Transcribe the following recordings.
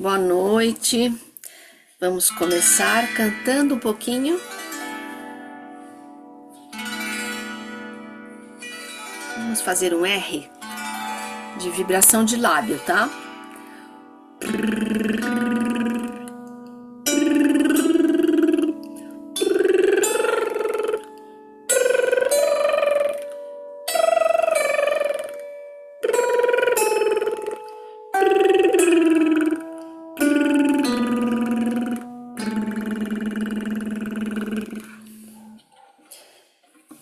Boa noite. Vamos começar cantando um pouquinho. Vamos fazer um R de vibração de lábio, tá?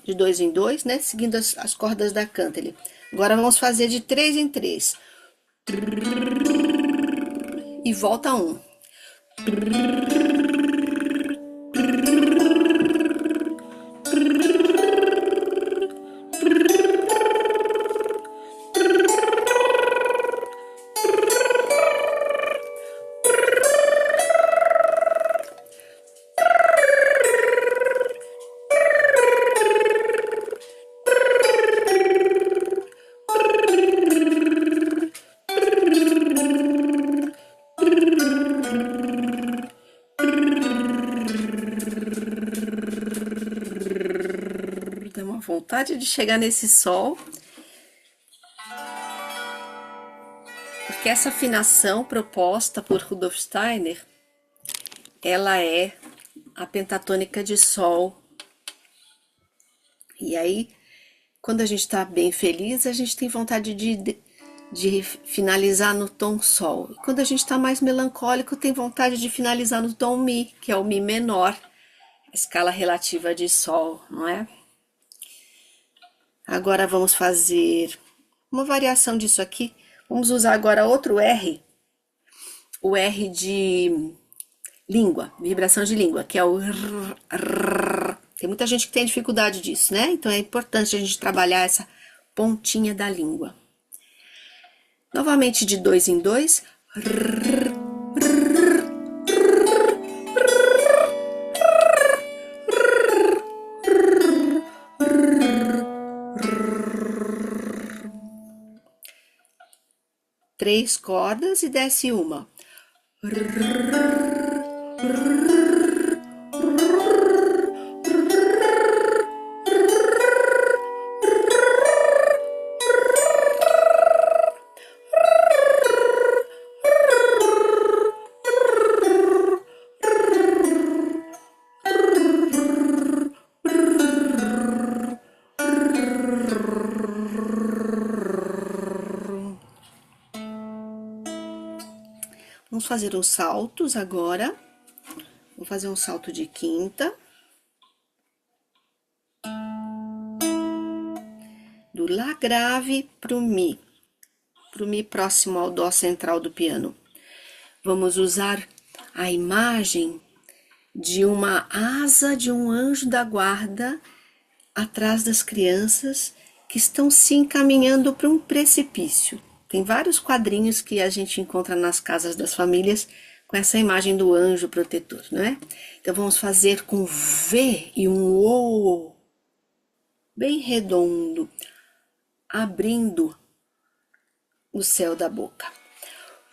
De 2 em 2, né? Seguindo as cordas da cântara. Agora vamos fazer de 3 em 3. E volta um. Dá uma vontade de chegar nesse sol. Porque essa afinação proposta por Rudolf Steiner, ela é a pentatônica de sol. E aí, quando a gente está bem feliz, a gente tem vontade de finalizar no tom sol. E quando a gente está mais melancólico, tem vontade de finalizar no tom mi, que é o mi menor, a escala relativa de sol, não é? Agora vamos fazer uma variação disso aqui. Vamos usar agora outro R, o R de língua, vibração de língua, que é o R. Tem muita gente que tem dificuldade disso, né? Então é importante a gente trabalhar essa pontinha da língua. Novamente de 2 em 2. Três cordas e desce uma. Vamos fazer uns saltos agora. Vou fazer um salto de quinta. Do Lá grave pro Mi próximo ao Dó central do piano. Vamos usar a imagem de uma asa de um anjo da guarda atrás das crianças que estão se encaminhando para um precipício. Tem vários quadrinhos que a gente encontra nas casas das famílias com essa imagem do anjo protetor, não é? Então vamos fazer com V e um O bem redondo, abrindo o céu da boca.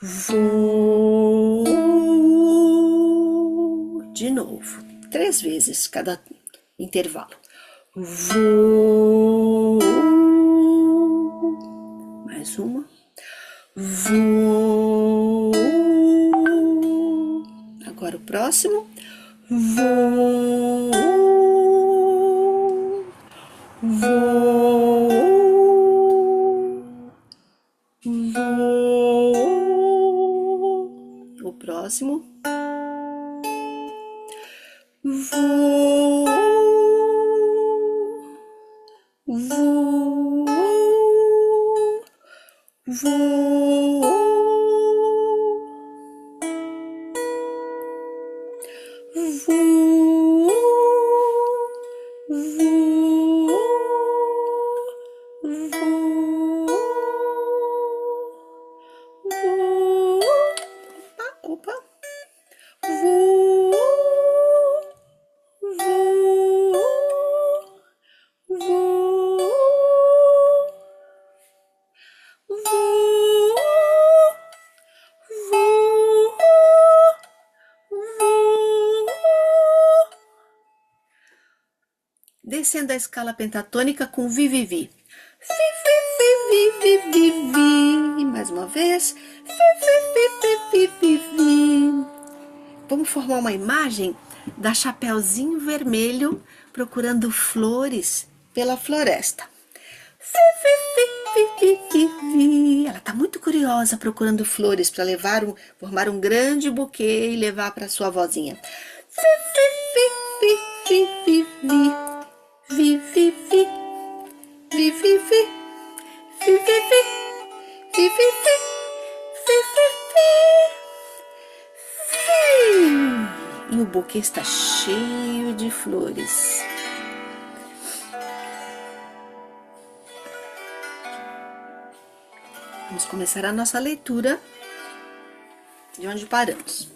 Vou de novo, 3 vezes cada intervalo. Vou, mais uma. Vou, agora o próximo. Vou, vou, vou. O próximo. Vou, vou, vou, vou, vou. Opa. Vou, vou, vou, vou, vou. reconhecendo a escala pentatônica com vi, vi, vi. Vi, vi, vi, vi, vi, vi, vi. Mais uma vez. Vi, vi, vi, vi, vi, vi. Vamos formar uma imagem da Chapeuzinho Vermelho procurando flores pela floresta. Ela está muito curiosa procurando flores para formar um grande buquê e levar para sua vozinha. E o buquê está cheio de flores. Vamos começar a nossa leitura de onde paramos.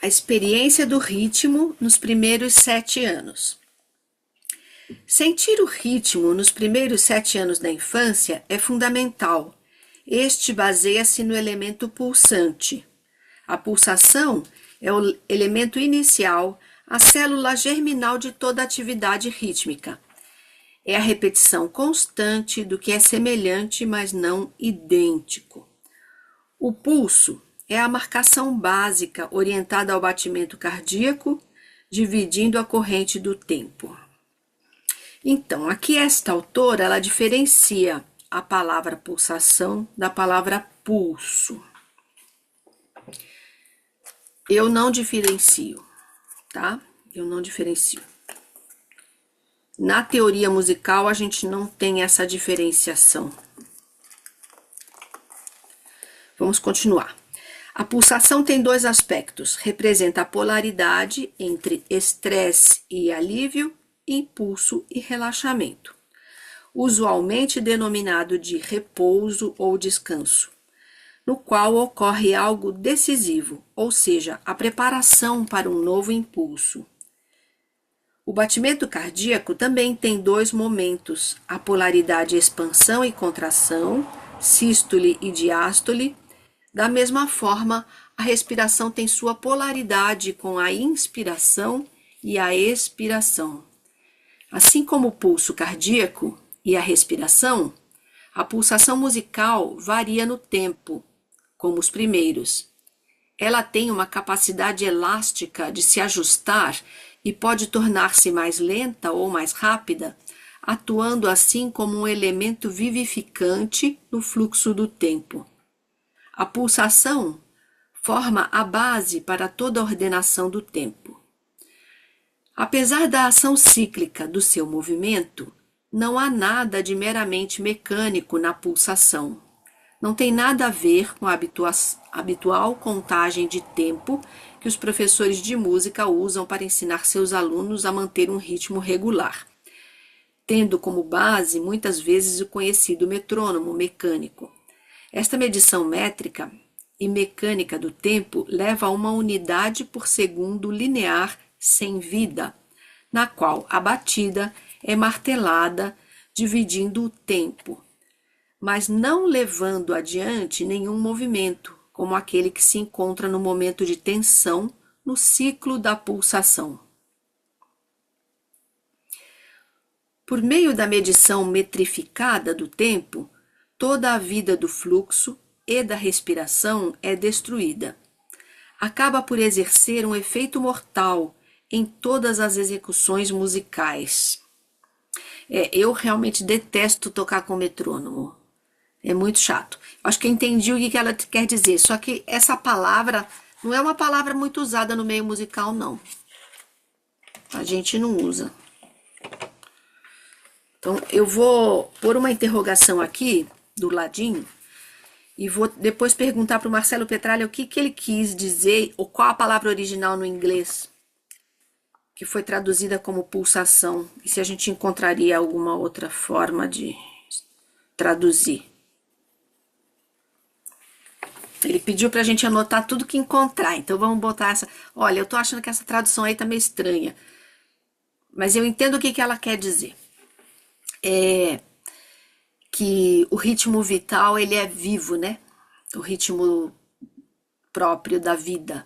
A experiência do ritmo nos primeiros 7 anos. Sentir o ritmo nos primeiros 7 anos da infância é fundamental. Este baseia-se no elemento pulsante. A pulsação é o elemento inicial, a célula germinal de toda atividade rítmica. É a repetição constante do que é semelhante, mas não idêntico. O pulso é a marcação básica orientada ao batimento cardíaco, dividindo a corrente do tempo. Então, aqui esta autora, ela diferencia a palavra pulsação da palavra pulso. Eu não diferencio, tá? Eu não diferencio. Na teoria musical, a gente não tem essa diferenciação. Vamos continuar. A pulsação tem 2 aspectos. Representa a polaridade entre estresse e alívio, impulso e relaxamento, usualmente denominado de repouso ou descanso, no qual ocorre algo decisivo, ou seja, a preparação para um novo impulso. O batimento cardíaco também tem 2 momentos, a polaridade expansão e contração, sístole e diástole. Da mesma forma, a respiração tem sua polaridade com a inspiração e a expiração. Assim como o pulso cardíaco e a respiração, a pulsação musical varia no tempo, como os primeiros. Ela tem uma capacidade elástica de se ajustar e pode tornar-se mais lenta ou mais rápida, atuando assim como um elemento vivificante no fluxo do tempo. A pulsação forma a base para toda a ordenação do tempo. Apesar da ação cíclica do seu movimento, não há nada de meramente mecânico na pulsação. Não tem nada a ver com a habitual contagem de tempo que os professores de música usam para ensinar seus alunos a manter um ritmo regular, tendo como base muitas vezes o conhecido metrônomo mecânico. Esta medição métrica e mecânica do tempo leva a uma unidade por segundo linear sem vida, na qual a batida é martelada, dividindo o tempo, mas não levando adiante nenhum movimento, como aquele que se encontra no momento de tensão no ciclo da pulsação. Por meio da medição metrificada do tempo, toda a vida do fluxo e da respiração é destruída. Acaba por exercer um efeito mortal em todas as execuções musicais. Eu realmente detesto tocar com metrônomo. É muito chato. Acho que eu entendi o que ela quer dizer, só que essa palavra não é uma palavra muito usada no meio musical, não. A gente não usa. Então, eu vou pôr uma interrogação aqui, do ladinho, e vou depois perguntar para o Marcelo Petralha o que ele quis dizer, ou qual a palavra original no inglês, que foi traduzida como pulsação, e se a gente encontraria alguma outra forma de traduzir. Ele pediu pra gente anotar tudo que encontrar, então vamos botar essa. Olha, eu tô achando que essa tradução aí tá meio estranha, mas eu entendo o que ela quer dizer. que o ritmo vital ele é vivo, né? O ritmo próprio da vida.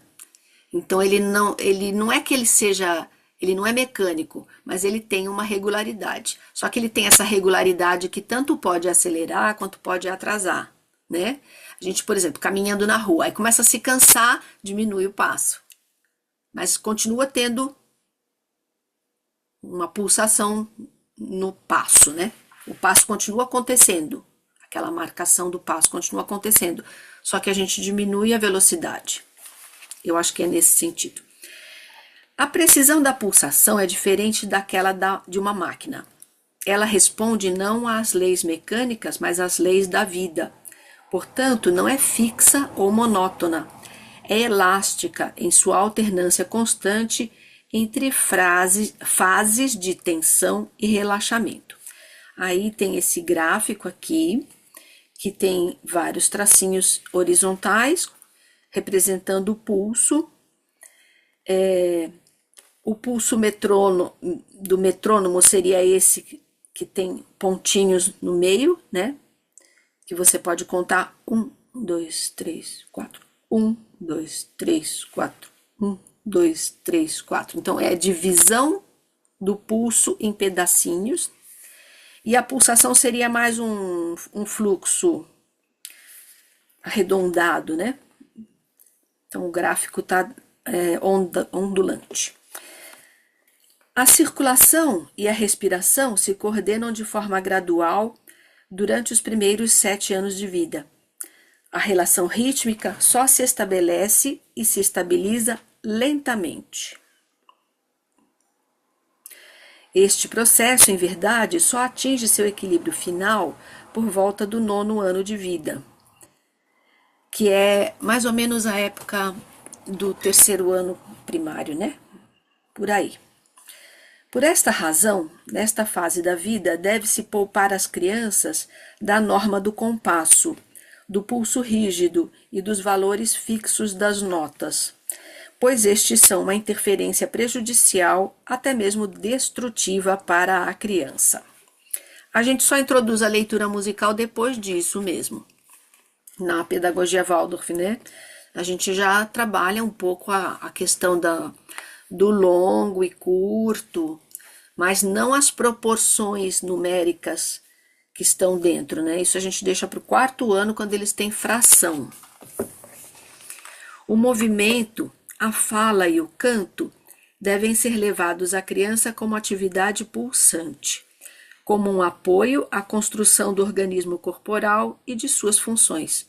Então ele não é que ele não é mecânico, mas ele tem uma regularidade. Só que ele tem essa regularidade que tanto pode acelerar quanto pode atrasar, né? A gente, por exemplo, caminhando na rua, aí começa a se cansar, diminui o passo. Mas continua tendo uma pulsação no passo, né? O passo continua acontecendo. Aquela marcação do passo continua acontecendo. Só que a gente diminui a velocidade. Eu acho que é nesse sentido. A precisão da pulsação é diferente daquela de uma máquina. Ela responde não às leis mecânicas, mas às leis da vida. Portanto, não é fixa ou monótona. É elástica em sua alternância constante entre fases de tensão e relaxamento. Aí tem esse gráfico aqui, que tem vários tracinhos horizontais, representando o pulso. O pulso do metrônomo seria esse que tem pontinhos no meio, né? Que você pode contar 1, 2, 3, 4. 1, 2, 3, 4. 1, 2, 3, 4. Então, é a divisão do pulso em pedacinhos. E a pulsação seria mais um fluxo arredondado, né? Então, o gráfico está ondulante. A circulação e a respiração se coordenam de forma gradual durante os primeiros 7 anos de vida. A relação rítmica só se estabelece e se estabiliza lentamente. Este processo, em verdade, só atinge seu equilíbrio final por volta do 9º ano de vida, que é mais ou menos a época do 3º ano primário, né? Por aí. Por esta razão, nesta fase da vida, deve-se poupar as crianças da norma do compasso, do pulso rígido e dos valores fixos das notas, pois estes são uma interferência prejudicial, até mesmo destrutiva para a criança. A gente só introduz a leitura musical depois disso mesmo. Na pedagogia Waldorf, né? A gente já trabalha um pouco a questão do longo e curto, mas não as proporções numéricas que estão dentro, né? Isso a gente deixa para o 4º ano, quando eles têm fração. O movimento, a fala e o canto devem ser levados à criança como atividade pulsante, como um apoio à construção do organismo corporal e de suas funções.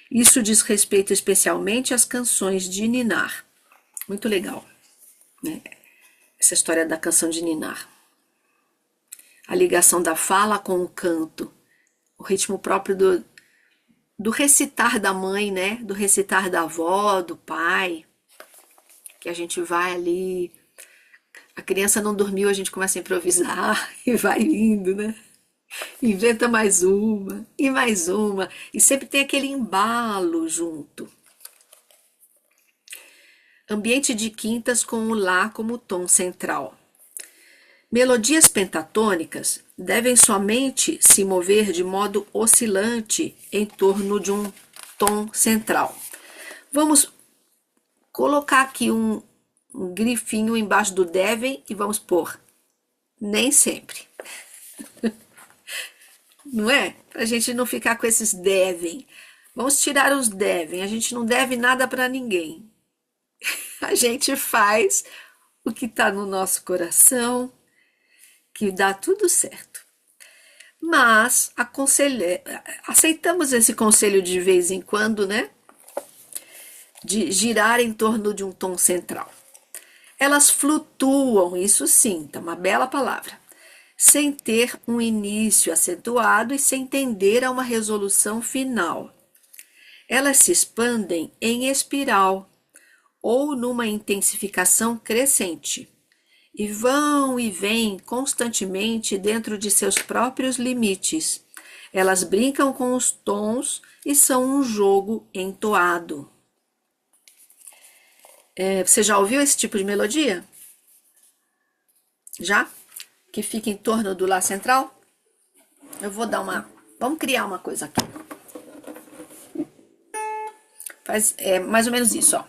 Isso diz respeito especialmente às canções de ninar. Muito legal, né? Essa história da canção de ninar. A ligação da fala com o canto, o ritmo próprio do recitar da mãe, né? Do recitar da avó, do pai, que a gente vai ali, a criança não dormiu, a gente começa a improvisar e vai indo, né? Inventa mais uma, e sempre tem aquele embalo junto. Ambiente de quintas com o Lá como tom central. Melodias pentatônicas devem somente se mover de modo oscilante em torno de um tom central. Vamos colocar aqui um grifinho embaixo do devem e vamos pôr nem sempre. Não é? Para a gente não ficar com esses devem. Vamos tirar os devem. A gente não deve nada para ninguém. A gente faz o que está no nosso coração, que dá tudo certo. Mas aceitamos esse conselho de vez em quando, né? De girar em torno de um tom central. Elas flutuam, isso sim, tá uma bela palavra, sem ter um início acentuado e sem tender a uma resolução final. Elas se expandem em espiral ou numa intensificação crescente e vão e vêm constantemente dentro de seus próprios limites. Elas brincam com os tons e são um jogo entoado. Você já ouviu esse tipo de melodia? Já? Que fica em torno do Lá central? Eu vou dar uma Vamos criar uma coisa aqui. Faz mais ou menos isso, ó.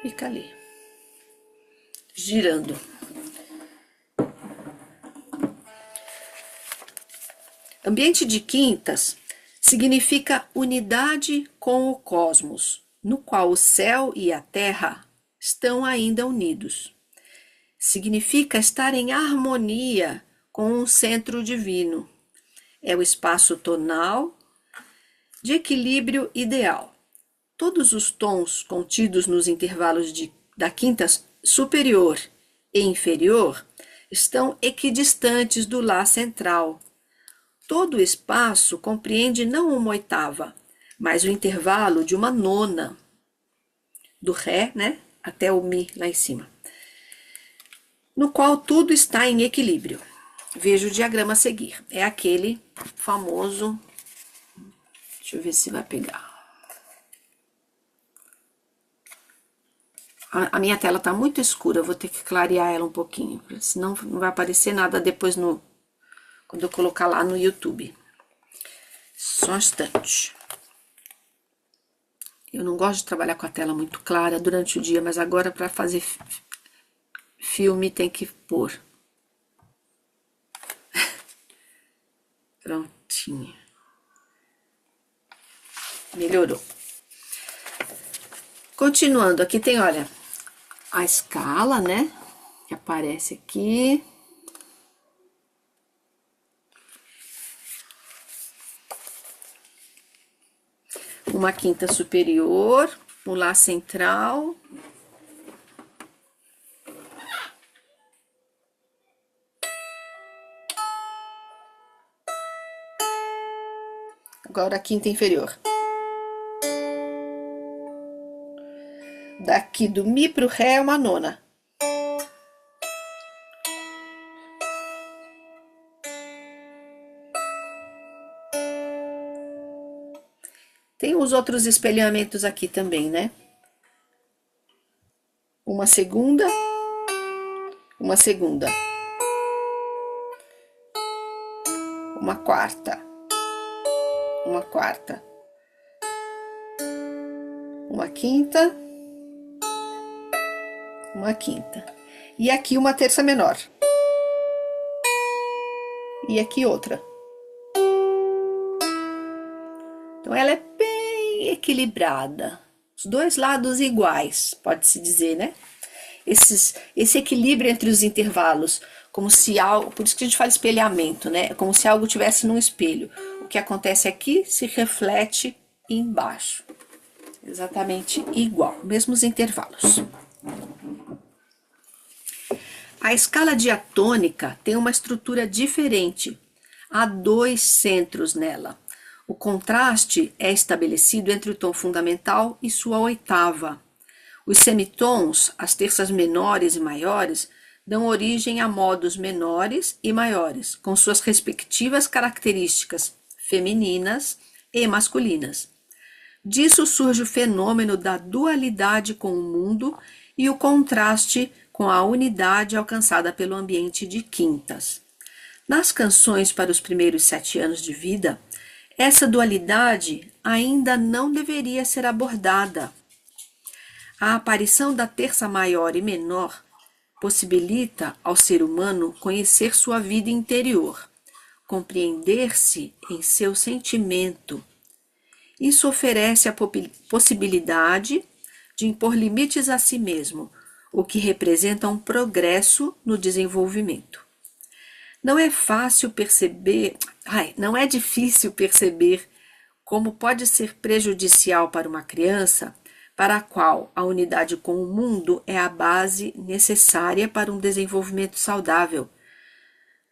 Fica ali, girando. Ambiente de quintas significa unidade com o cosmos, no qual o céu e a terra estão ainda unidos. Significa estar em harmonia com um centro divino. É o espaço tonal de equilíbrio ideal. Todos os tons contidos nos intervalos da quinta superior e inferior estão equidistantes do Lá central. Todo o espaço compreende não uma oitava, mas o intervalo de uma nona, do Ré, né, até o Mi lá em cima, no qual tudo está em equilíbrio. Veja o diagrama a seguir. É aquele famoso. Deixa eu ver se vai pegar. A minha tela tá muito escura, eu vou ter que clarear ela um pouquinho, senão não vai aparecer nada depois quando eu colocar lá no YouTube. Só um instante. Eu não gosto de trabalhar com a tela muito clara durante o dia, mas agora para fazer filme tem que pôr. Prontinho. Melhorou. Continuando, aqui tem, olha, a escala, né? Que aparece aqui. Uma quinta superior, um Lá central. Agora a quinta inferior. Daqui do Mi pro Ré é uma nona. Tem os outros espelhamentos aqui também, né? Uma segunda, uma segunda, uma quarta, uma quarta, uma quinta, uma quinta. E aqui uma terça menor. E aqui outra. Então ela é bem equilibrada. Os dois lados iguais, pode-se dizer, né? Esse equilíbrio entre os intervalos, como se algo, por isso que a gente fala espelhamento, né? Como se algo tivesse num espelho. O que acontece aqui se reflete embaixo. Exatamente igual, mesmos intervalos. A escala diatônica tem uma estrutura diferente. Há 2 centros nela. O contraste é estabelecido entre o tom fundamental e sua oitava. Os semitons, as terças menores e maiores, dão origem a modos menores e maiores, com suas respectivas características femininas e masculinas. Disso surge o fenômeno da dualidade com o mundo e o contraste com a unidade alcançada pelo ambiente de quintas. Nas canções para os primeiros 7 anos de vida, essa dualidade ainda não deveria ser abordada. A aparição da terça maior e menor possibilita ao ser humano conhecer sua vida interior, compreender-se em seu sentimento. Isso oferece a possibilidade de impor limites a si mesmo, o que representa um progresso no desenvolvimento. Não é difícil perceber como pode ser prejudicial para uma criança para a qual a unidade com o mundo é a base necessária para um desenvolvimento saudável,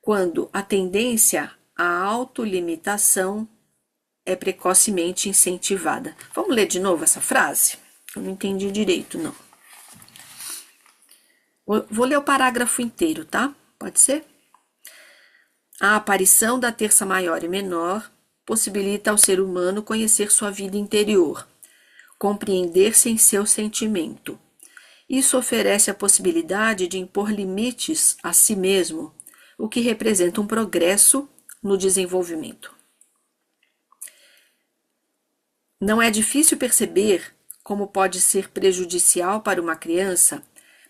quando a tendência à autolimitação é precocemente incentivada. Vamos ler de novo essa frase? Eu não entendi direito, não. Vou ler o parágrafo inteiro, tá? Pode ser? A aparição da terça maior e menor possibilita ao ser humano conhecer sua vida interior, compreender-se em seu sentimento. Isso oferece a possibilidade de impor limites a si mesmo, o que representa um progresso no desenvolvimento. Não é difícil perceber como pode ser prejudicial para uma criança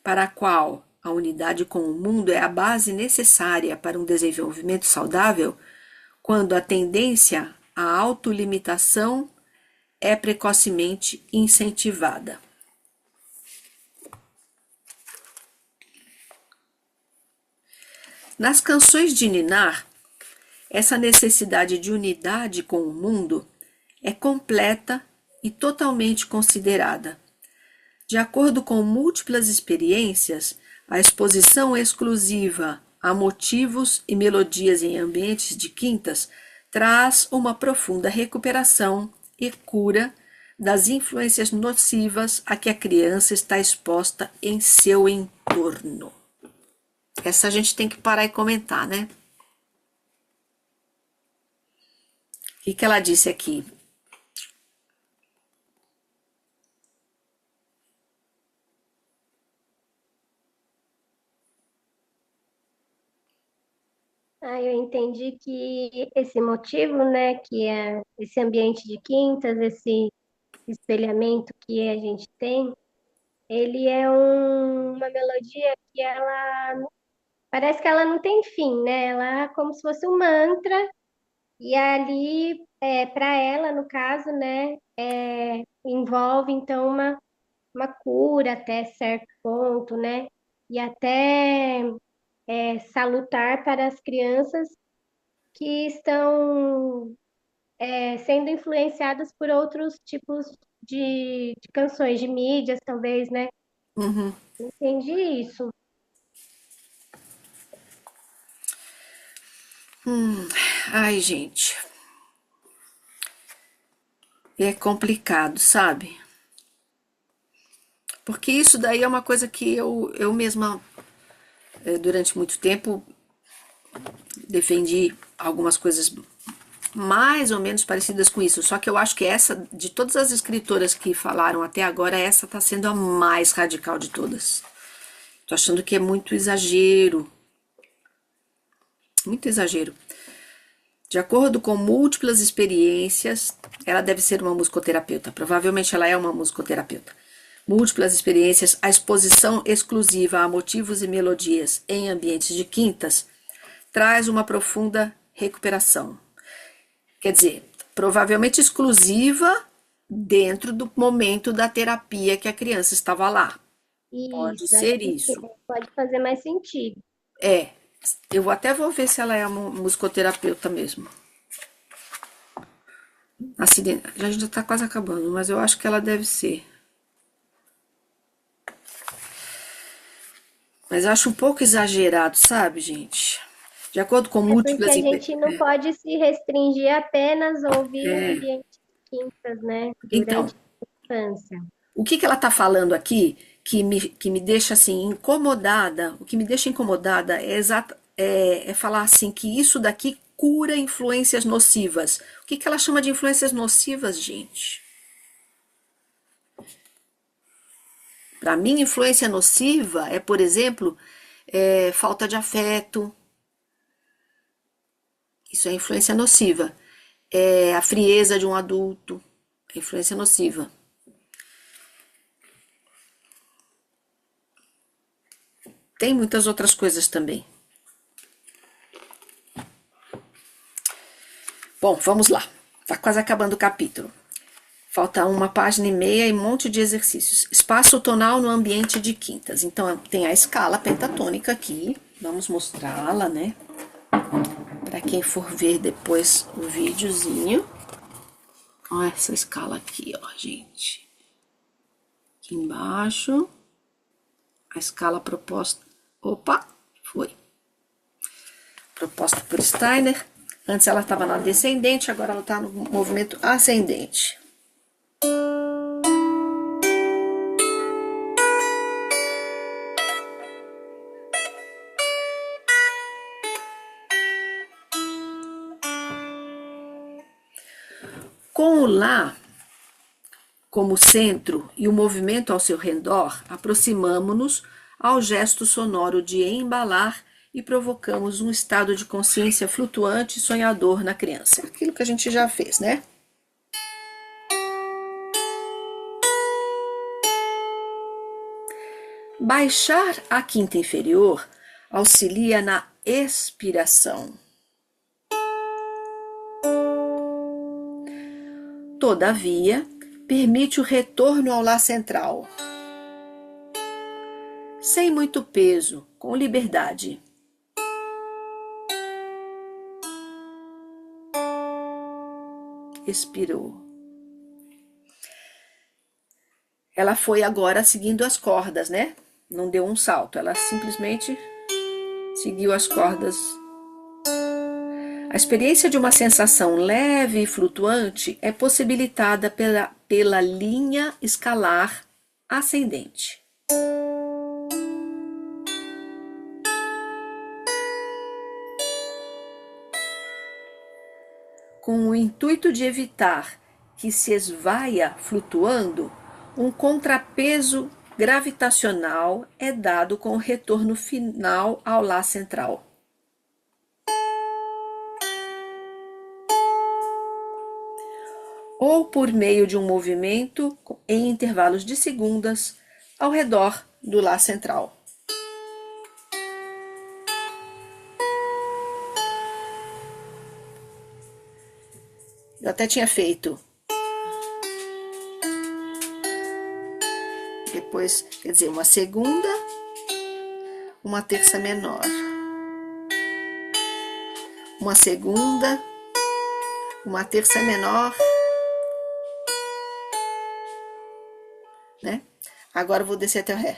para a qual a unidade com o mundo é a base necessária para um desenvolvimento saudável, quando a tendência à autolimitação é precocemente incentivada. Nas canções de Ninar, essa necessidade de unidade com o mundo é completa e totalmente considerada. De acordo com múltiplas experiências, a exposição exclusiva a motivos e melodias em ambientes de quintas traz uma profunda recuperação e cura das influências nocivas a que a criança está exposta em seu entorno. Essa a gente tem que parar e comentar, né? O que ela disse aqui? Eu entendi que esse motivo, né, que é esse ambiente de quintas, esse espelhamento que a gente tem, ele é uma melodia que ela parece que ela não tem fim, né? Ela é como se fosse um mantra, e ali, para ela, no caso, né, envolve então uma cura até certo ponto, né? E até salutar para as crianças que estão sendo influenciadas por outros tipos de canções, de mídias, talvez, né? Uhum. Entendi isso. Ai, gente, é complicado, sabe? Porque isso daí é uma coisa que eu mesma, durante muito tempo, defendi algumas coisas mais ou menos parecidas com isso. Só que eu acho que essa, de todas as escritoras que falaram até agora, essa está sendo a mais radical de todas. Tô achando que é muito exagero. Muito exagero. De acordo com múltiplas experiências, ela deve ser uma musicoterapeuta. Provavelmente ela é uma musicoterapeuta. Múltiplas experiências, a exposição exclusiva a motivos e melodias em ambientes de quintas traz uma profunda recuperação. Quer dizer, provavelmente exclusiva dentro do momento da terapia que a criança estava lá. Pode Isso, acho ser que isso. pode fazer mais sentido. É, eu até vou ver se ela é uma musicoterapeuta mesmo. Acidente, a gente já tá quase acabando, mas eu acho que ela deve ser. Mas eu acho um pouco exagerado, sabe, gente? De acordo com É porque múltiplas. a gente não pode se restringir apenas a ouvir ambientes quintas, né? Então, Durante a infância. o que ela tá falando aqui que me deixa assim incomodada? O que me deixa incomodada é falar assim que isso daqui cura influências nocivas. O que ela chama de influências nocivas, gente? Para mim, influência nociva é, por exemplo, falta de afeto. Isso é influência nociva. É a frieza de um adulto. É influência nociva. Tem muitas outras coisas também. Bom, vamos lá. Tá quase acabando o capítulo. Falta uma página e meia e um monte de exercícios. Espaço tonal no ambiente de quintas. Então, tem a escala pentatônica aqui. Vamos mostrá-la, né? Para quem for ver depois o videozinho. Olha essa escala aqui, ó, gente. Aqui embaixo. A escala proposta. Opa, foi. Proposta por Steiner. Antes ela estava na descendente, agora ela está no movimento ascendente. Lá como centro e o movimento ao seu redor, aproximamo-nos ao gesto sonoro de embalar e provocamos um estado de consciência flutuante e sonhador na criança. Aquilo que a gente já fez, né? Baixar a quinta inferior auxilia na expiração. Todavia, permite o retorno ao Lá central. Sem muito peso, com liberdade. Expirou. Ela foi agora seguindo as cordas, né? Não deu um salto, ela simplesmente seguiu as cordas. A experiência de uma sensação leve e flutuante é possibilitada pela linha escalar ascendente. Com o intuito de evitar que se esvaia flutuando, um contrapeso gravitacional é dado com o retorno final ao Lá central. Ou por meio de um movimento em intervalos de segundos ao redor do Lá central. Eu até tinha feito. Depois, quer dizer, uma segunda, uma terça menor. Uma segunda, uma terça menor. Né? Agora eu vou descer até o Ré.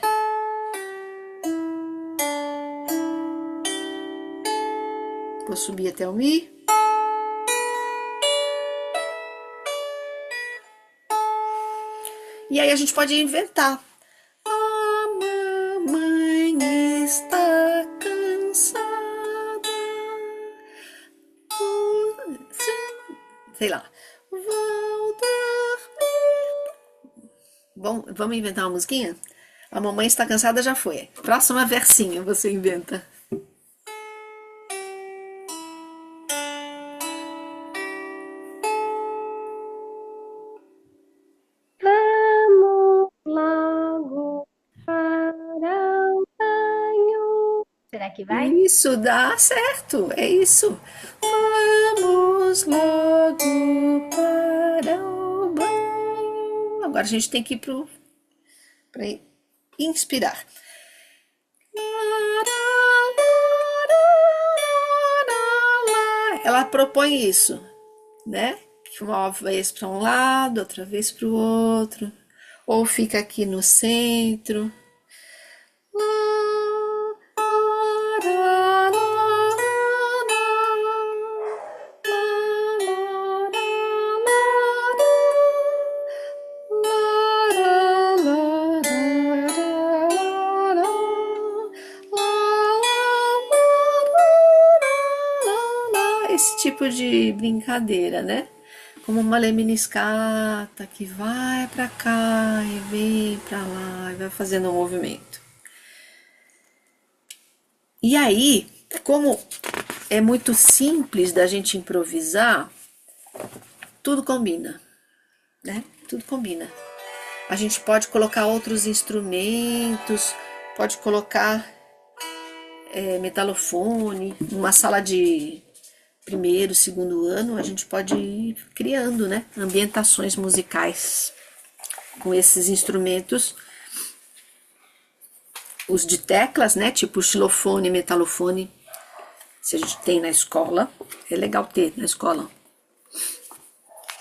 Vou subir até o Mi. E aí a gente pode inventar. A mamãe está cansada. Sei lá. Vou dormir. Vamos inventar uma musiquinha? A mamãe está cansada já foi. Próxima versinho você inventa. Será que vai? Isso, dá certo, é isso. Vamos logo para o banho. Agora a gente tem que ir para inspirar. Ela propõe isso, né? Uma vez para um lado, outra vez para o outro. Ou fica aqui no centro. Esse tipo de brincadeira, né? Como uma lemniscata que vai para cá e vem para lá e vai fazendo um movimento. E aí, como é muito simples da gente improvisar, tudo combina, né? Tudo combina. A gente pode colocar outros instrumentos, pode colocar metalofone, numa sala de primeiro, segundo ano, a gente pode ir criando, né, ambientações musicais com esses instrumentos, os de teclas, né, tipo xilofone, metalofone, se a gente tem na escola, é legal ter na escola.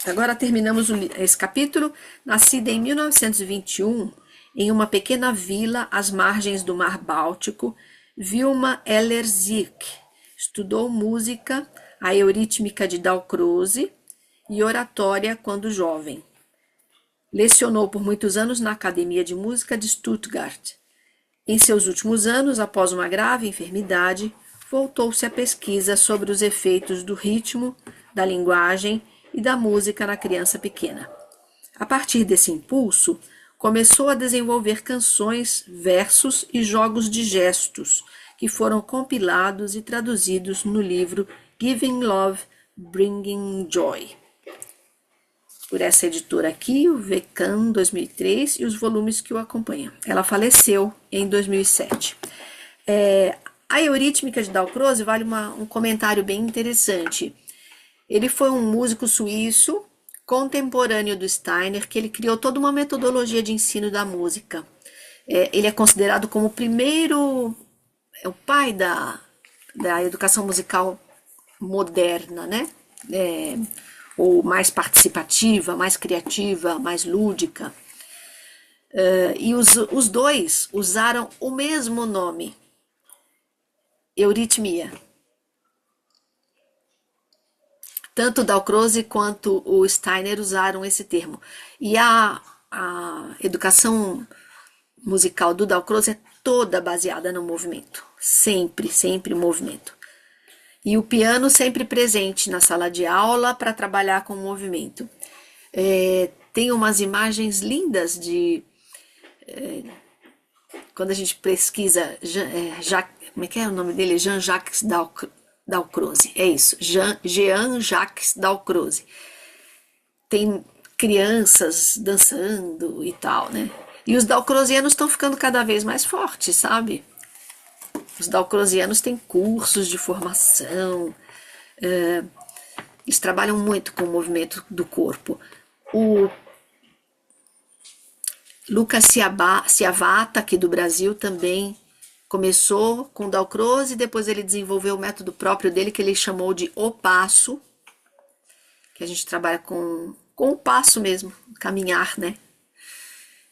Agora terminamos esse capítulo. Nascida em 1921, em uma pequena vila às margens do Mar Báltico, Vilma Ellerzik estudou música, a eurítmica de Dalcroze e oratória quando jovem. Lecionou por muitos anos na Academia de Música de Stuttgart. Em seus últimos anos, após uma grave enfermidade, voltou-se à pesquisa sobre os efeitos do ritmo, da linguagem e e da música na criança pequena. A partir desse impulso, começou a desenvolver canções, versos e jogos de gestos, que foram compilados e traduzidos no livro Giving Love, Bringing Joy, por essa editora aqui, o Vecan 2003, e os volumes que o acompanham. Ela faleceu em 2007. A Eurítmica de Dalcroze vale um comentário bem interessante. Ele foi um músico suíço, contemporâneo do Steiner, que ele criou toda uma metodologia de ensino da música. Ele é considerado como o pai da educação musical moderna, né? Ou mais participativa, mais criativa, mais lúdica. E os dois usaram o mesmo nome, euritmia. Tanto Dalcroze quanto o Steiner usaram esse termo. E a educação musical do Dalcroze é toda baseada no movimento. Sempre, sempre movimento. E o piano sempre presente na sala de aula para trabalhar com o movimento. Tem umas imagens lindas de... quando a gente pesquisa... como é que é o nome dele? Jean-Jacques Dalcroze. É isso, Jean-Jacques Dalcroze. Tem crianças dançando e tal, né? E os dalcrozianos estão ficando cada vez mais fortes, sabe? Os dalcrozianos têm cursos de formação, eles trabalham muito com o movimento do corpo. O Lucas Ciavata, aqui do Brasil, também começou com Dalcroze, depois ele desenvolveu o método próprio dele, que ele chamou de O Passo, que a gente trabalha com o passo mesmo, caminhar, né?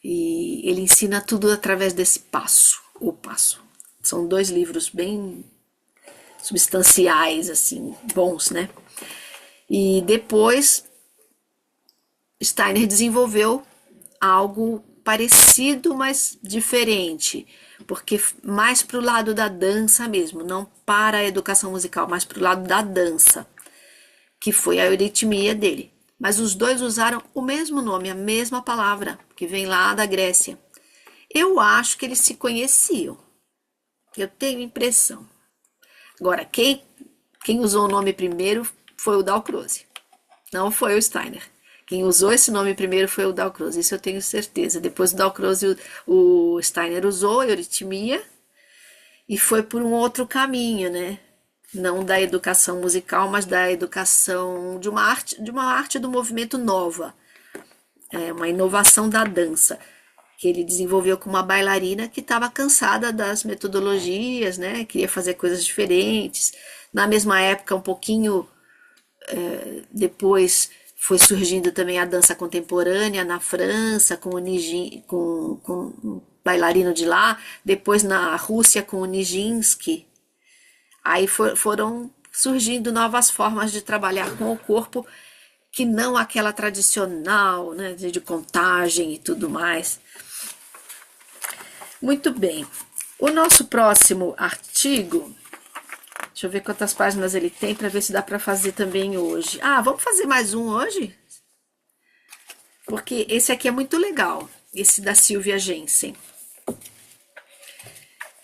E ele ensina tudo através desse passo, O Passo. São 2 livros bem substanciais, assim, bons, né? E depois, Steiner desenvolveu algo parecido, mas diferente, porque mais para o lado da dança mesmo, não para a educação musical, mas para o lado da dança, que foi a euritmia dele. Mas os dois usaram o mesmo nome, a mesma palavra, que vem lá da Grécia. Eu acho que eles se conheciam. Eu tenho impressão. Agora, quem usou o nome primeiro foi o Dalcroze, não foi o Steiner. Quem usou esse nome primeiro foi o Dalcroze, isso eu tenho certeza. Depois do Dalcroze, o Steiner usou a euritmia e foi por um outro caminho, né? Não da educação musical, mas da educação de uma arte do movimento nova. Uma inovação da dança, que ele desenvolveu com uma bailarina que estava cansada das metodologias, né? Queria fazer coisas diferentes. Na mesma época, um pouquinho depois, foi surgindo também a dança contemporânea na França, com o um bailarino de lá. Depois na Rússia, com o Nijinsky. Aí foram surgindo novas formas de trabalhar com o corpo, que não aquela tradicional, né? De contagem e tudo mais. Muito bem, o nosso próximo artigo, deixa eu ver quantas páginas ele tem para ver se dá para fazer também hoje. Vamos fazer mais um hoje? Porque esse aqui é muito legal, esse da Silvia Jensen.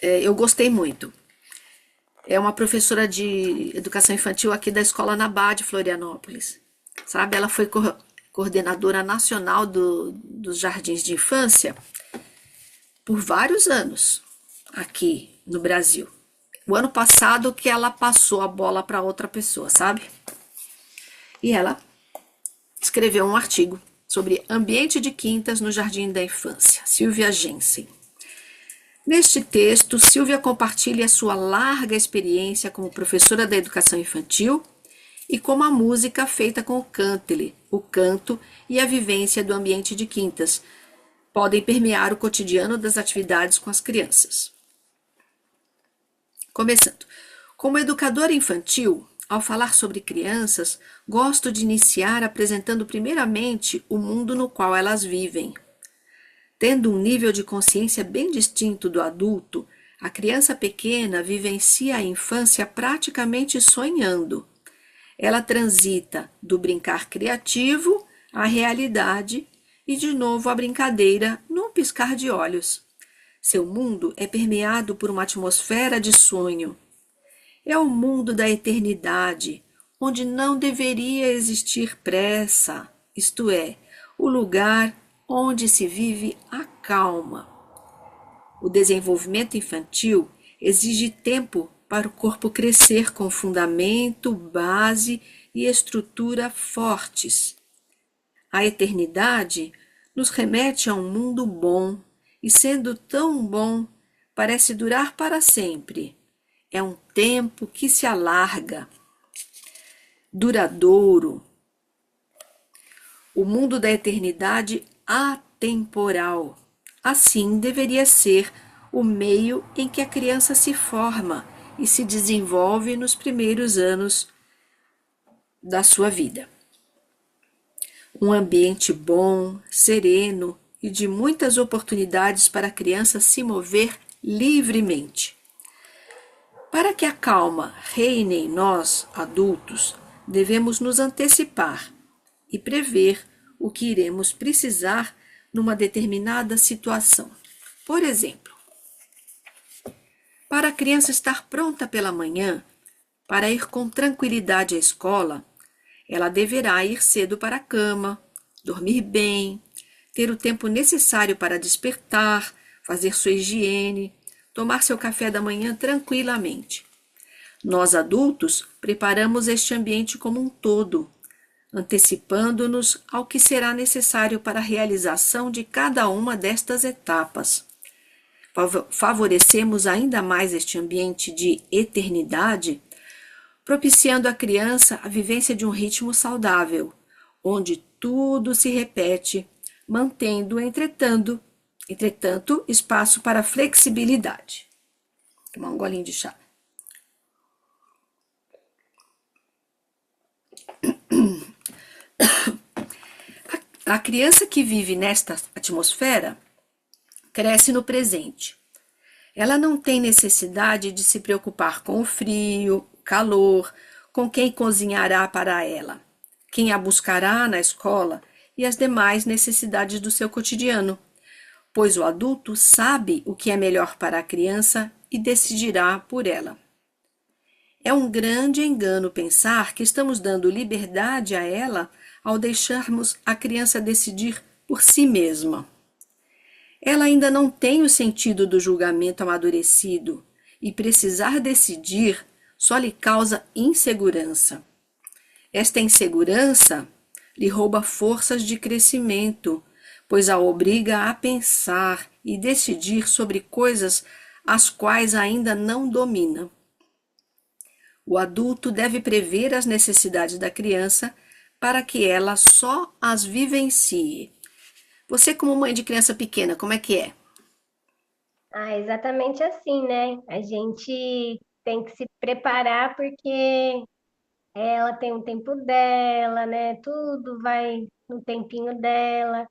Eu gostei muito. É uma professora de educação infantil aqui da Escola Nabá de Florianópolis. Sabe, ela foi coordenadora nacional dos jardins de infância por vários anos aqui no Brasil. O ano passado que ela passou a bola para outra pessoa, sabe? E ela escreveu um artigo sobre ambiente de quintas no jardim da infância, Silvia Jensen. Neste texto, Silvia compartilha sua larga experiência como professora da educação infantil e como a música feita com o cântele, o canto e a vivência do ambiente de quintas podem permear o cotidiano das atividades com as crianças. Começando. Como educadora infantil, ao falar sobre crianças, gosto de iniciar apresentando primeiramente o mundo no qual elas vivem. Tendo um nível de consciência bem distinto do adulto, a criança pequena vivencia a infância praticamente sonhando. Ela transita do brincar criativo à realidade e de novo à brincadeira num piscar de olhos. Seu mundo é permeado por uma atmosfera de sonho. É o mundo da eternidade, onde não deveria existir pressa, isto é, o lugar onde se vive a calma. O desenvolvimento infantil exige tempo para o corpo crescer com fundamento, base e estrutura fortes. A eternidade nos remete a um mundo bom, e sendo tão bom, parece durar para sempre. É um tempo que se alarga, duradouro. O mundo da eternidade atemporal. Assim deveria ser o meio em que a criança se forma e se desenvolve nos primeiros anos da sua vida. Um ambiente bom, sereno e de muitas oportunidades para a criança se mover livremente. Para que a calma reine em nós, adultos, devemos nos antecipar e prever o que iremos precisar numa determinada situação. Por exemplo, para a criança estar pronta pela manhã, para ir com tranquilidade à escola, ela deverá ir cedo para a cama, dormir bem, ter o tempo necessário para despertar, fazer sua higiene, tomar seu café da manhã tranquilamente. Nós adultos preparamos este ambiente como um todo, antecipando-nos ao que será necessário para a realização de cada uma destas etapas. Favorecemos ainda mais este ambiente de eternidade, propiciando à criança a vivência de um ritmo saudável, onde tudo se repete, mantendo, entretanto, espaço para flexibilidade. Tomar um golinho de chá. A criança que vive nesta atmosfera cresce no presente. Ela não tem necessidade de se preocupar com o frio, o calor, com quem cozinhará para ela, quem a buscará na escola e as demais necessidades do seu cotidiano, pois o adulto sabe o que é melhor para a criança e decidirá por ela. É um grande engano pensar que estamos dando liberdade a ela ao deixarmos a criança decidir por si mesma. Ela ainda não tem o sentido do julgamento amadurecido e precisar decidir só lhe causa insegurança. Esta insegurança lhe rouba forças de crescimento, pois a obriga a pensar e decidir sobre coisas as quais ainda não domina. O adulto deve prever as necessidades da criança para que ela só as vivencie. Você, como mãe de criança pequena, como é que é? Exatamente assim, né? A gente tem que se preparar porque ela tem um tempo dela, né? Tudo vai no tempinho dela.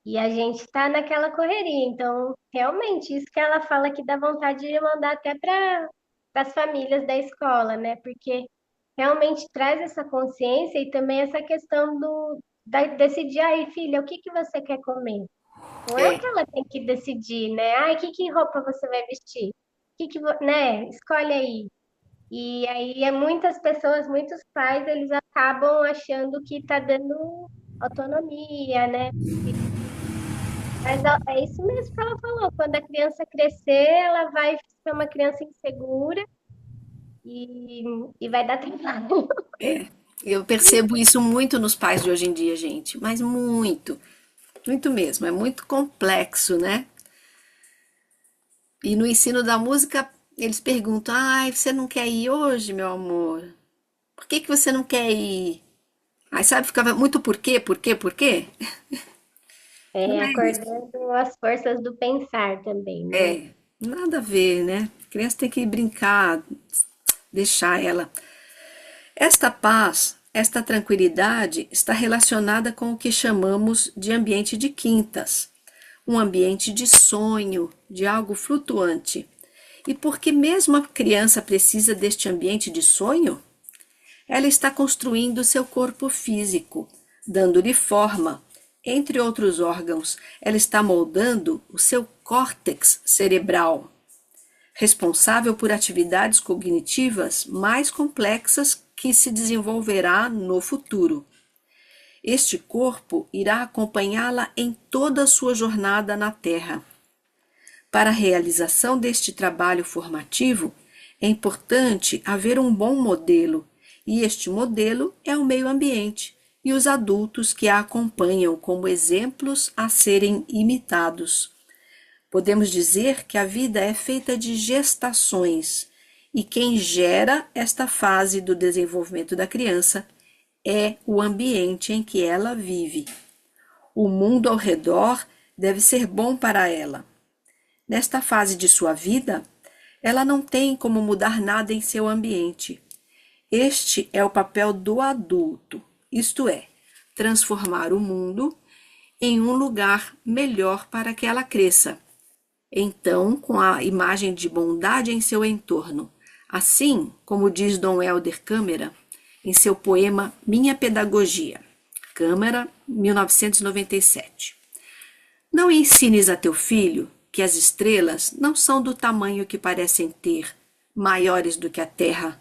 E a gente tá naquela correria. Então, realmente, isso que ela fala que dá vontade de mandar até para as famílias da escola, né? Porque realmente traz essa consciência e também essa questão decidir aí, filha, o que que você quer comer? Não é É, que ela tem que decidir, né? Que roupa você vai vestir? Né? Escolhe aí. E aí muitas pessoas, muitos pais, eles acabam achando que tá dando autonomia, né? Mas é isso mesmo que ela falou. Quando a criança crescer, ela vai ser uma criança insegura e, e vai dar trabalho. é. Eu percebo isso muito nos pais de hoje em dia, gente, mas muito, muito mesmo. É muito complexo, né? E no ensino da música, eles perguntam: ai, você não quer ir hoje, meu amor? Por que que você não quer ir? Aí, sabe, ficava muito por quê, por quê, por quê? Não é isso. Acordando as forças do pensar também, né? É, nada a ver, né? A criança tem que brincar, deixar ela. Esta paz, esta tranquilidade está relacionada com o que chamamos de ambiente de quintas, um ambiente de sonho, de algo flutuante. E por que mesmo a criança precisa deste ambiente de sonho? Ela está construindo seu corpo físico, dando-lhe forma. Entre outros órgãos, ela está moldando o seu córtex cerebral, responsável por atividades cognitivas mais complexas que se desenvolverá no futuro. Este corpo irá acompanhá-la em toda a sua jornada na Terra. Para a realização deste trabalho formativo, é importante haver um bom modelo, e este modelo é o meio ambiente e os adultos que a acompanham como exemplos a serem imitados. Podemos dizer que a vida é feita de gestações, e quem gera esta fase do desenvolvimento da criança é o ambiente em que ela vive. O mundo ao redor deve ser bom para ela. Nesta fase de sua vida, ela não tem como mudar nada em seu ambiente. Este é o papel do adulto, isto é, transformar o mundo em um lugar melhor para que ela cresça. Então, com a imagem de bondade em seu entorno, assim como diz Dom Helder Câmara em seu poema Minha Pedagogia, Câmara, 1997. Não ensines a teu filho que as estrelas não são do tamanho que parecem ter, maiores do que a terra.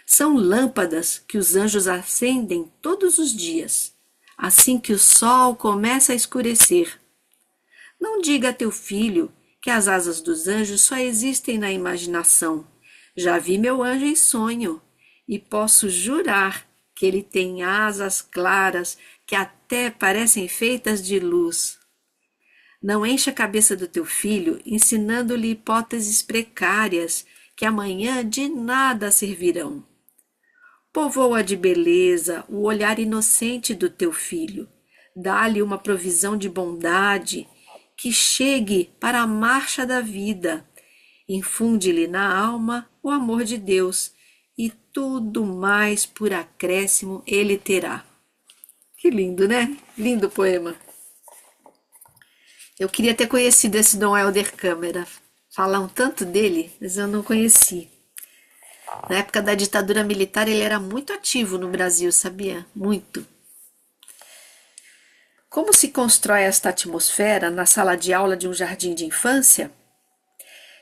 São lâmpadas que os anjos acendem todos os dias, assim que o sol começa a escurecer. Não diga a teu filho que as asas dos anjos só existem na imaginação. Já vi meu anjo em sonho, e posso jurar que ele tem asas claras que até parecem feitas de luz. Não encha a cabeça do teu filho ensinando-lhe hipóteses precárias que amanhã de nada servirão. Povoa de beleza o olhar inocente do teu filho. Dá-lhe uma provisão de bondade que chegue para a marcha da vida. Infunde-lhe na alma o amor de Deus e tudo mais por acréscimo ele terá. Que lindo, né? Lindo poema. Eu queria ter conhecido esse Dom Helder Câmara. Falam tanto dele, mas eu não conheci. Na época da ditadura militar, ele era muito ativo no Brasil, sabia? Muito. Como se constrói esta atmosfera na sala de aula de um jardim de infância?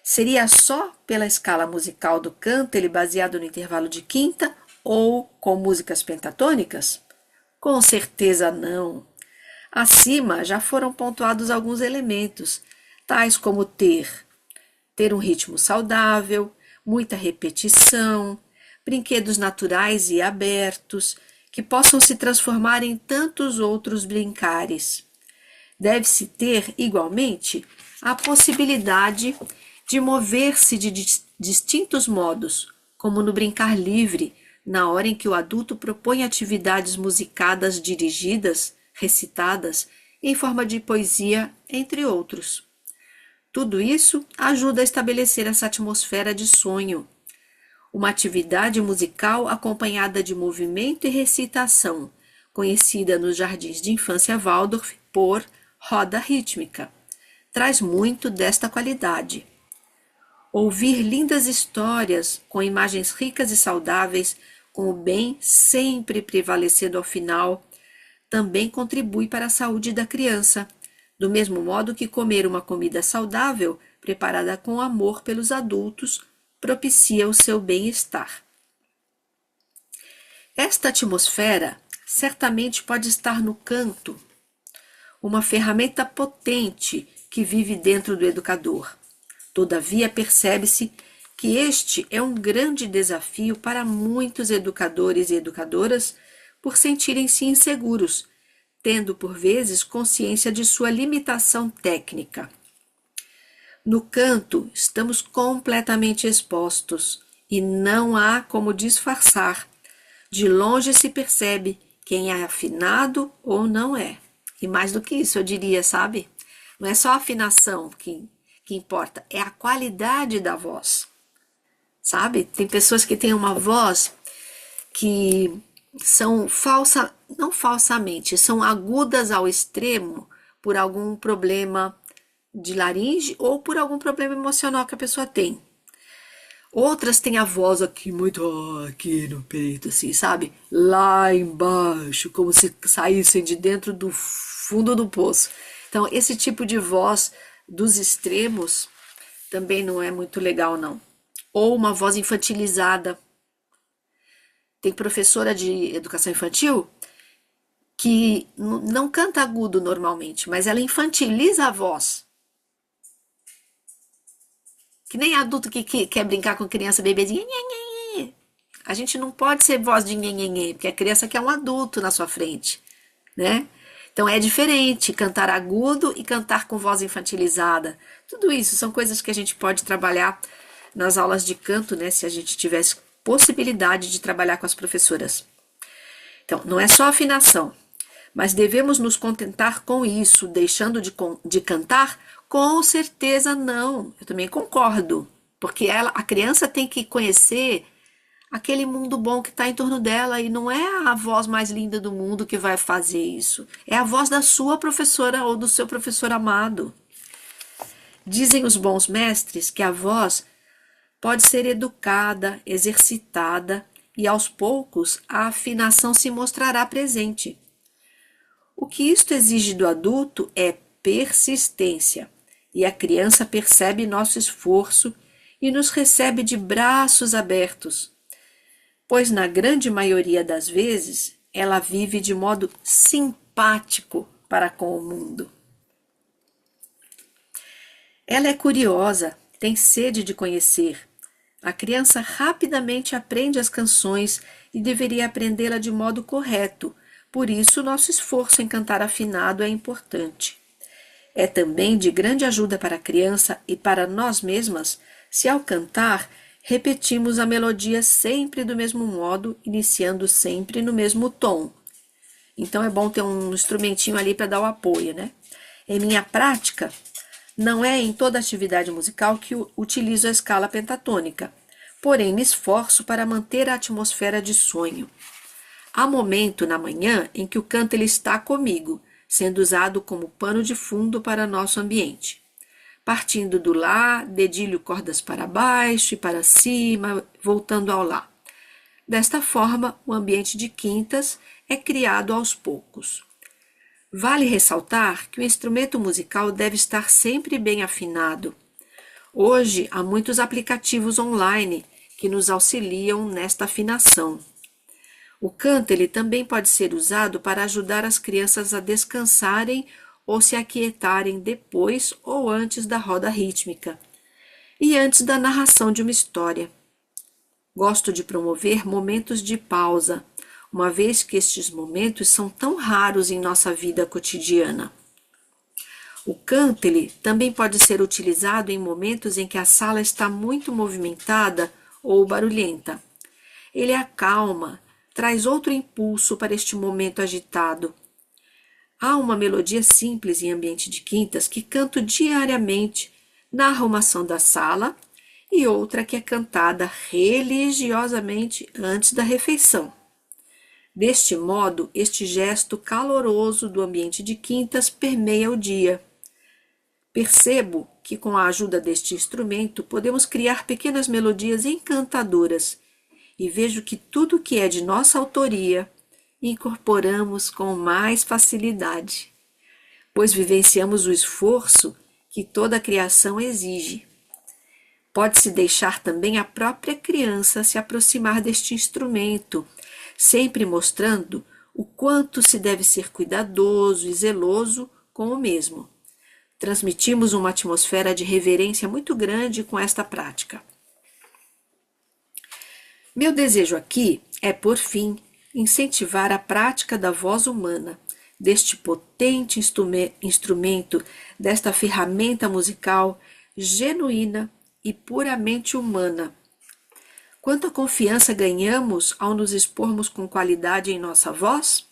Seria só pela escala musical do cântaro baseado no intervalo de quinta ou com músicas pentatônicas? Com certeza não. Acima já foram pontuados alguns elementos, tais como ter um ritmo saudável, muita repetição, brinquedos naturais e abertos, que possam se transformar em tantos outros brincares. Deve-se ter, igualmente, a possibilidade de mover-se de distintos modos, como no brincar livre, na hora em que o adulto propõe atividades musicadas dirigidas, recitadas, em forma de poesia, entre outros. Tudo isso ajuda a estabelecer essa atmosfera de sonho. Uma atividade musical acompanhada de movimento e recitação, conhecida nos jardins de infância Waldorf por roda rítmica, traz muito desta qualidade. Ouvir lindas histórias com imagens ricas e saudáveis, com o bem sempre prevalecendo ao final, também contribui para a saúde da criança, do mesmo modo que comer uma comida saudável, preparada com amor pelos adultos, propicia o seu bem-estar. Esta atmosfera certamente pode estar no canto, uma ferramenta potente que vive dentro do educador. Todavia, percebe-se que este é um grande desafio para muitos educadores e educadoras por sentirem-se inseguros, tendo por vezes consciência de sua limitação técnica. No canto, estamos completamente expostos e não há como disfarçar. De longe se percebe quem é afinado ou não é. E mais do que isso, eu diria, sabe? Não é só a afinação que importa, é a qualidade da voz. Sabe? Tem pessoas que têm uma voz que são não falsamente, são agudas ao extremo por algum problema de laringe ou por algum problema emocional que a pessoa tem. Outras têm a voz aqui muito aqui no peito, assim, sabe? Lá embaixo, como se saíssem de dentro do fundo do poço. Então, esse tipo de voz dos extremos também não é muito legal, não. Ou uma voz infantilizada. Tem professora de educação infantil que não canta agudo normalmente, mas ela infantiliza a voz. Que nem adulto que quer brincar com criança bebezinha. Nhe, nhe, nhe. A gente não pode ser voz de nhe, nhe, nhe, porque a criança quer um adulto na sua frente, né? Então é diferente cantar agudo e cantar com voz infantilizada. Tudo isso são coisas que a gente pode trabalhar nas aulas de canto, né? Se a gente tivesse possibilidade de trabalhar com as professoras. Então, não é só afinação, mas devemos nos contentar com isso, deixando de cantar? Com certeza não. Eu também concordo, porque a criança tem que conhecer aquele mundo bom que está em torno dela e não é a voz mais linda do mundo que vai fazer isso. É a voz da sua professora ou do seu professor amado. Dizem os bons mestres que a voz pode ser educada, exercitada e aos poucos a afinação se mostrará presente. O que isto exige do adulto é persistência, e a criança percebe nosso esforço e nos recebe de braços abertos, pois na grande maioria das vezes ela vive de modo simpático para com o mundo. Ela é curiosa, tem sede de conhecer. A criança rapidamente aprende as canções e deveria aprendê-la de modo correto, por isso nosso esforço em cantar afinado é importante. É também de grande ajuda para a criança e para nós mesmas se ao cantar repetimos a melodia sempre do mesmo modo, iniciando sempre no mesmo tom. Então é bom ter um instrumentinho ali para dar o apoio, né? Em minha prática, não é em toda atividade musical que utilizo a escala pentatônica, porém me esforço para manter a atmosfera de sonho. Há momento na manhã em que o canto ele está comigo, sendo usado como pano de fundo para nosso ambiente. Partindo do Lá, dedilho cordas para baixo e para cima, voltando ao Lá. Desta forma, o ambiente de quintas é criado aos poucos. Vale ressaltar que o instrumento musical deve estar sempre bem afinado. Hoje, há muitos aplicativos online que nos auxiliam nesta afinação. O canto ele também pode ser usado para ajudar as crianças a descansarem ou se aquietarem depois ou antes da roda rítmica e antes da narração de uma história. Gosto de promover momentos de pausa, uma vez que estes momentos são tão raros em nossa vida cotidiana. O canto ele também pode ser utilizado em momentos em que a sala está muito movimentada ou barulhenta. Ele acalma, traz outro impulso para este momento agitado. Há uma melodia simples em ambiente de quintas que canto diariamente na arrumação da sala e outra que é cantada religiosamente antes da refeição. Deste modo, este gesto caloroso do ambiente de quintas permeia o dia. Percebo que com a ajuda deste instrumento podemos criar pequenas melodias encantadoras e vejo que tudo que é de nossa autoria incorporamos com mais facilidade, pois vivenciamos o esforço que toda a criação exige. Pode-se deixar também a própria criança se aproximar deste instrumento, sempre mostrando o quanto se deve ser cuidadoso e zeloso com o mesmo. Transmitimos uma atmosfera de reverência muito grande com esta prática. Meu desejo aqui é, por fim, incentivar a prática da voz humana, deste potente instrumento, desta ferramenta musical genuína e puramente humana. Quanta confiança ganhamos ao nos expormos com qualidade em nossa voz?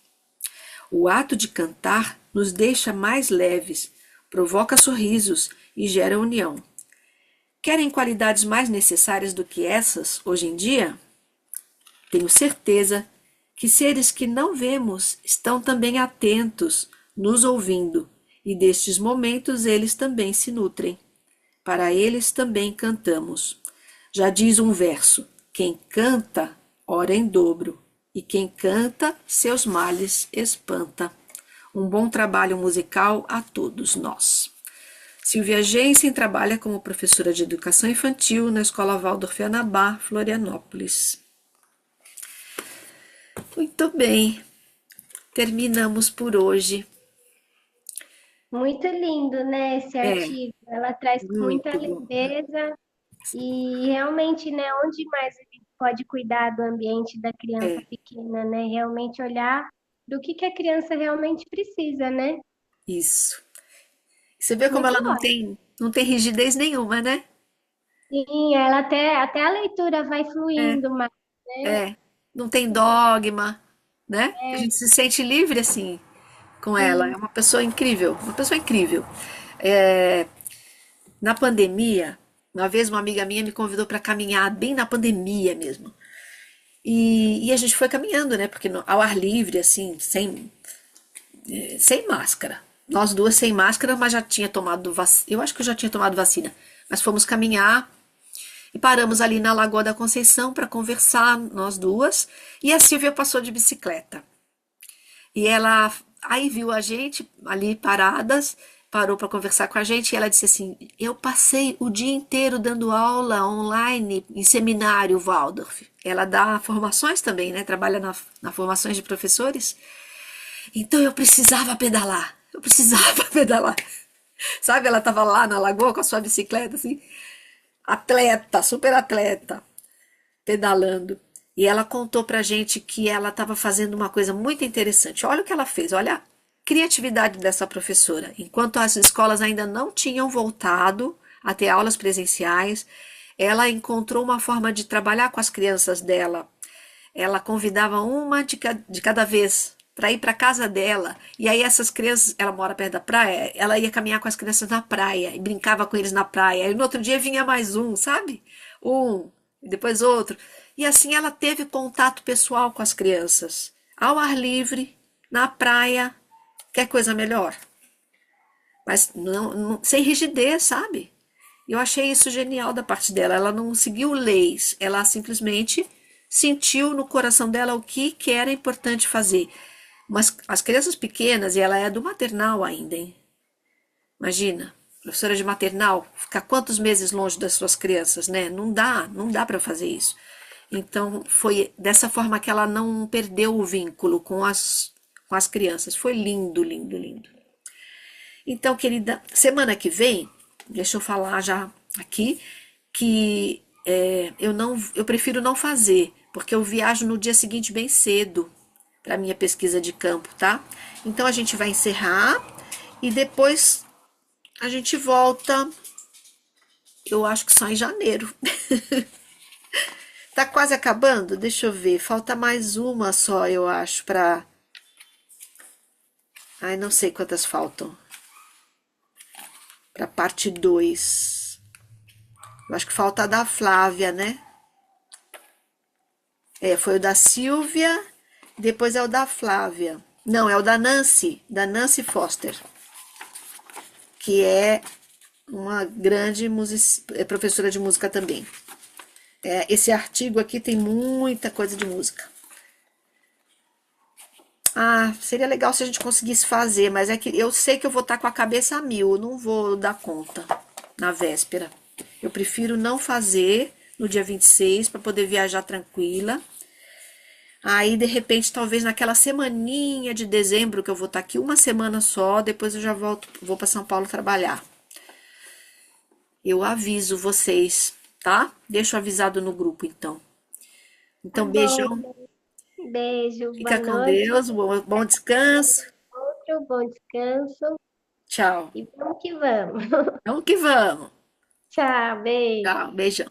O ato de cantar nos deixa mais leves, provoca sorrisos e gera união. Querem qualidades mais necessárias do que essas hoje em dia? Tenho certeza que seres que não vemos estão também atentos, nos ouvindo, e destes momentos eles também se nutrem. Para eles também cantamos. Já diz um verso: quem canta, ora em dobro, e quem canta, seus males espanta. Um bom trabalho musical a todos nós. Silvia Jensen trabalha como professora de educação infantil na Escola Waldorf Anabá, Florianópolis. Muito bem, terminamos por hoje. Muito lindo, né, esse É, artigo. Ela traz com muita muito bom. leveza e realmente, né, onde mais a gente pode cuidar do ambiente da criança É, pequena, né? Realmente olhar do que a criança realmente precisa, né? isso. Você vê como Muito ela ótimo. não tem rigidez nenhuma, né? Sim, ela até a leitura vai fluindo mais, né? É, não tem dogma, né? A gente se sente livre assim com ela. Sim, É uma pessoa incrível, uma pessoa incrível. É, na pandemia, uma vez uma amiga minha me convidou para caminhar bem na pandemia mesmo. E a gente foi caminhando, né? Porque ao ar livre, assim, sem máscara. Nós duas sem máscara, mas já tinha tomado vacina. Eu acho que eu já tinha tomado vacina. Mas fomos caminhar e paramos ali na Lagoa da Conceição para conversar, nós duas. E a Silvia passou de bicicleta. E ela aí viu a gente ali paradas, parou para conversar com a gente e ela disse assim: Eu passei o dia inteiro dando aula online em seminário Waldorf. Ela dá formações também, né? Trabalha na formações de professores. Então eu precisava pedalar. Eu precisava pedalar. Sabe, ela estava lá na lagoa com a sua bicicleta, assim, atleta, super atleta, pedalando. E ela contou pra gente que ela estava fazendo uma coisa muito interessante. Olha o que ela fez, olha a criatividade dessa professora. Enquanto as escolas ainda não tinham voltado a ter aulas presenciais, ela encontrou uma forma de trabalhar com as crianças dela. Ela convidava uma de cada vez para ir para casa dela. E aí essas crianças, ela mora perto da praia, ela ia caminhar com as crianças na praia e brincava com eles na praia. E no outro dia vinha mais um, sabe? Um, e depois outro. E assim ela teve contato pessoal com as crianças, ao ar livre, na praia. Quer coisa melhor? Mas sem rigidez, sabe? Eu achei isso genial da parte dela. Ela não seguiu leis, ela simplesmente sentiu no coração dela o que era importante fazer. Mas as crianças pequenas, e ela é do maternal ainda, hein? Imagina, professora de maternal, ficar quantos meses longe das suas crianças, né? Não dá para fazer isso. Então, foi dessa forma que ela não perdeu o vínculo com as crianças. Foi lindo, lindo, lindo. Então, querida, semana que vem, deixa eu falar já aqui que eu prefiro não fazer, porque eu viajo no dia seguinte bem cedo para minha pesquisa de campo, tá? Então a gente vai encerrar e depois a gente volta, eu acho que só em janeiro. Tá quase acabando? Deixa eu ver, falta mais uma só, eu acho, para. Ai, não sei quantas faltam. Para parte 2. Eu acho que falta a da Flávia, né? É, foi o da Silvia, depois é o da Flávia. Não, é o da Nancy Foster, que é uma grande professora de música também. É, esse artigo aqui tem muita coisa de música. Ah, seria legal se a gente conseguisse fazer, mas é que eu sei que eu vou estar com a cabeça a mil, eu não vou dar conta na véspera. Eu prefiro não fazer no dia 26 para poder viajar tranquila. Aí, de repente, talvez naquela semaninha de dezembro, que eu vou estar aqui uma semana só, depois eu já volto, vou para São Paulo trabalhar. Eu aviso vocês, tá? Deixo avisado no grupo, então. tá Então, bom. beijão, Beijo, fica boa com noite. Deus, bom descanso. Outro bom descanso Tchau. e vamos que vamos. Vamos que vamos. Tchau, beijo. Tchau, beijão.